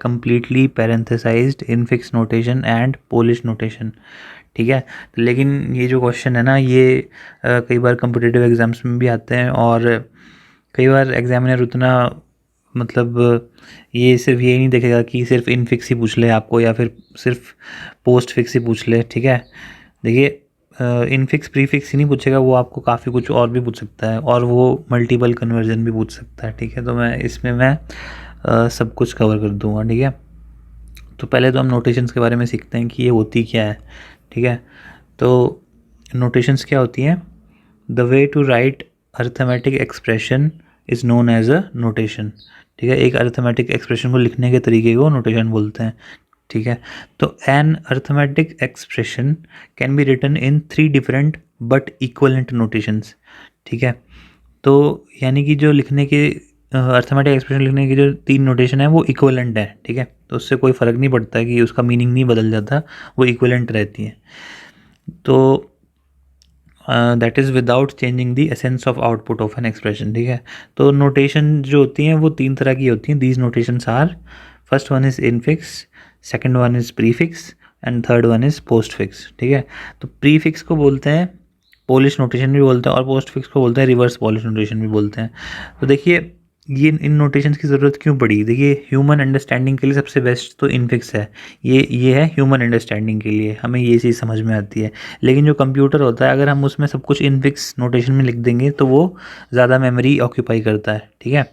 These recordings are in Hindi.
completely parenthesized infix notation and Polish notation। ठीक है, लेकिन ये जो क्वेश्चन है ना ये कई बार कम्पिटिटिव एग्जाम्स में भी आते हैं और कई बार एग्जामिनर उतना मतलब ये सिर्फ ये नहीं देखेगा कि सिर्फ इनफिक्स ही पूछ ले आपको या फिर सिर्फ पोस्ट फिक्स ही पूछ ले। ठीक है, देखिए इनफिक्स प्रीफिक्स ही नहीं पूछेगा, वो आपको काफ़ी कुछ और भी पूछ सकता है और वो मल्टीपल कन्वर्जन भी पूछ सकता है। ठीक है, तो मैं सब कुछ कवर कर दूंगा। ठीक है, तो पहले तो हम नोटेशंस के बारे में सीखते हैं कि ये होती क्या है। ठीक है, तो नोटेशंस क्या होती हैं? The way to write arithmetic expression is known as a notation. ठीक है, एक अर्थमेटिक एक्सप्रेशन को लिखने के तरीके को नोटेशन बोलते हैं। ठीक है, तो an arithmetic expression can be written in 3 different but equivalent notations. ठीक है, तो यानी कि जो लिखने के अर्थमेटिक एक्सप्रेशन लिखने की जो 3 नोटेशन है वो इक्वलेंट है। ठीक है, तो उससे कोई फ़र्क नहीं पड़ता कि उसका मीनिंग नहीं बदल जाता, वो इक्वलेंट रहती है। तो that is without changing the essence of output of an expression. ठीक है, तो नोटेशन जो होती हैं वो 3 तरह की होती हैं। These notations are, first one is infix, second one is prefix and third one is postfix. ठीक है, तो प्रीफिक्स को बोलते हैं पोलिश नोटेशन भी बोलते हैं और पोस्टफिक्स को बोलते हैं रिवर्स पोलिश नोटेशन भी बोलते हैं। तो देखिए ये इन नोटेशंस की ज़रूरत क्यों पड़ी? देखिए ह्यूमन अंडरस्टैंडिंग के लिए सबसे बेस्ट तो इनफिक्स है। ये है ह्यूमन अंडरस्टैंडिंग के लिए, हमें ये चीज़ समझ में आती है। लेकिन जो कंप्यूटर होता है अगर हम उसमें सब कुछ इनफिक्स नोटेशन में लिख देंगे तो वो ज़्यादा मेमोरी ऑक्यूपाई करता है। ठीक है,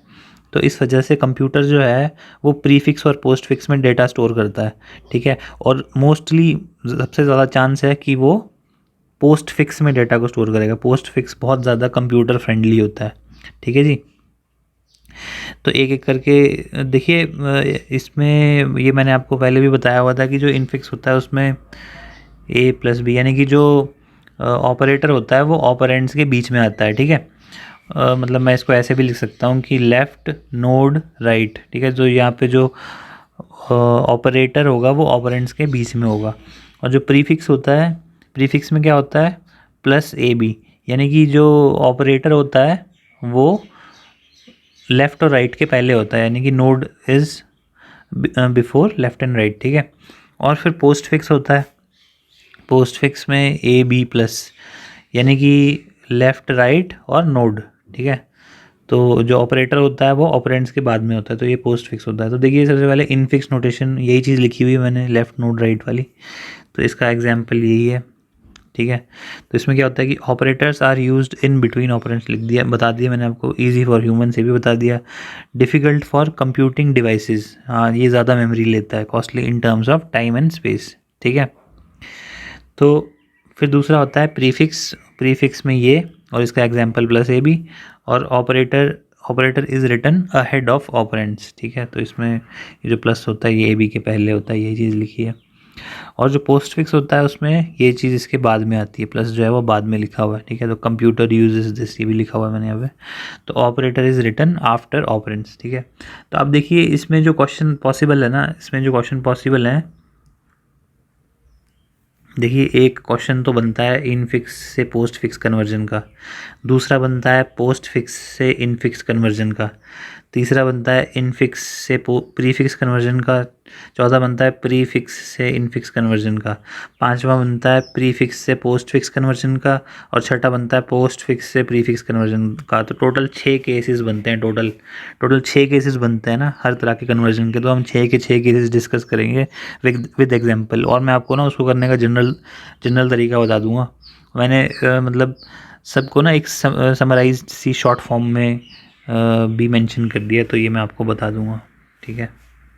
तो इस वजह से कंप्यूटर जो है वो प्रीफिक्स और पोस्टफिक्स में डेटा स्टोर करता है। ठीक है, और मोस्टली सबसे ज़्यादा चांस है कि वो पोस्ट फिक्स में डेटा को स्टोर करेगा। पोस्ट फिक्स बहुत ज़्यादा कंप्यूटर फ्रेंडली होता है। ठीक है जी, तो एक एक करके देखिए इसमें ये मैंने आपको पहले भी बताया हुआ था कि जो इनफिक्स होता है उसमें ए प्लस बी यानी कि जो ऑपरेटर होता है वो ऑपरेंड्स के बीच में आता है। ठीक है, मतलब मैं इसको ऐसे भी लिख सकता हूँ कि लेफ़्ट नोड राइट। ठीक है, जो यहाँ पे जो ऑपरेटर होगा वो ऑपरेंड्स के बीच में होगा। और जो प्रीफिक्स होता है, प्रीफिक्स में क्या होता है? प्लस ए बी, यानी कि जो ऑपरेटर होता है वो लेफ़्ट और राइट के पहले होता है, यानी कि node is before left and right. ठीक है, और फिर पोस्ट फिक्स होता है। पोस्ट फिक्स में ए बी प्लस, यानी कि लेफ़्ट राइट और नोड। ठीक है, तो जो ऑपरेटर होता है वो ऑपरेंड्स के बाद में होता है, तो ये पोस्ट फिक्स होता है। तो देखिए सबसे पहले इनफिक्स नोटेशन यही चीज़ लिखी हुई है मैंने, लेफ़्ट नोड राइट वाली, तो इसका एग्जाम्पल यही है। ठीक है, तो इसमें क्या होता है कि operators are used in between operands लिख दिया, बता दिया मैंने आपको। इजी फॉर ह्यूमन से भी बता दिया। डिफ़िकल्ट फॉर कंप्यूटिंग डिवाइसेस, हाँ ये ज़्यादा मेमोरी लेता है। Costly in terms of time and space. ठीक है, तो फिर दूसरा होता है प्रीफिक्स। प्रीफिक्स में ये और इसका एग्जाम्पल प्लस ए बी, और operator is written ahead of operands. ठीक है, तो इसमें ये जो प्लस होता है ये ए बी के पहले होता है, यही चीज़ लिखी है। और जो पोस्ट फिक्स होता है उसमें ये चीज़ इसके बाद में आती है, प्लस जो है वो बाद में लिखा हुआ है। ठीक है, तो कंप्यूटर यूजेस दिस, ये भी लिखा हुआ है मैंने यहाँ पे। तो operator is written after operands. ठीक है, तो अब देखिए इसमें जो क्वेश्चन पॉसिबल है ना, इसमें जो क्वेश्चन पॉसिबल है, देखिए एक क्वेश्चन तो बनता है इनफिक्स से पोस्ट फिक्स कन्वर्जन का, दूसरा बनता है पोस्ट फिक्स से इनफिक्स कन्वर्जन का, तीसरा बनता है इनफिक्स से प्रीफिक्स कन्वर्जन का, चौथा बनता है प्रीफिक्स से इनफिक्स कन्वर्जन का, पांचवा बनता है प्रीफिक्स से पोस्ट फिक्स कन्वर्जन का, और छठा बनता है पोस्ट फिक्स से प्रीफिक्स कन्वर्जन का। तो टोटल 6 केसेस बनते हैं। टोटल 6 केसेस बनते हैं ना हर तरह के कन्वर्जन के। तो हम 6 के 6 केसेस डिस्कस करेंगे विद एग्जाम्पल, और मैं आपको ना उसको करने का जनरल तरीका बता दूंगा। मैंने मतलब सबको ना एक समराइज सी शॉर्ट फॉर्म में भी मेंशन कर दिया, तो ये मैं आपको बता दूंगा। ठीक है।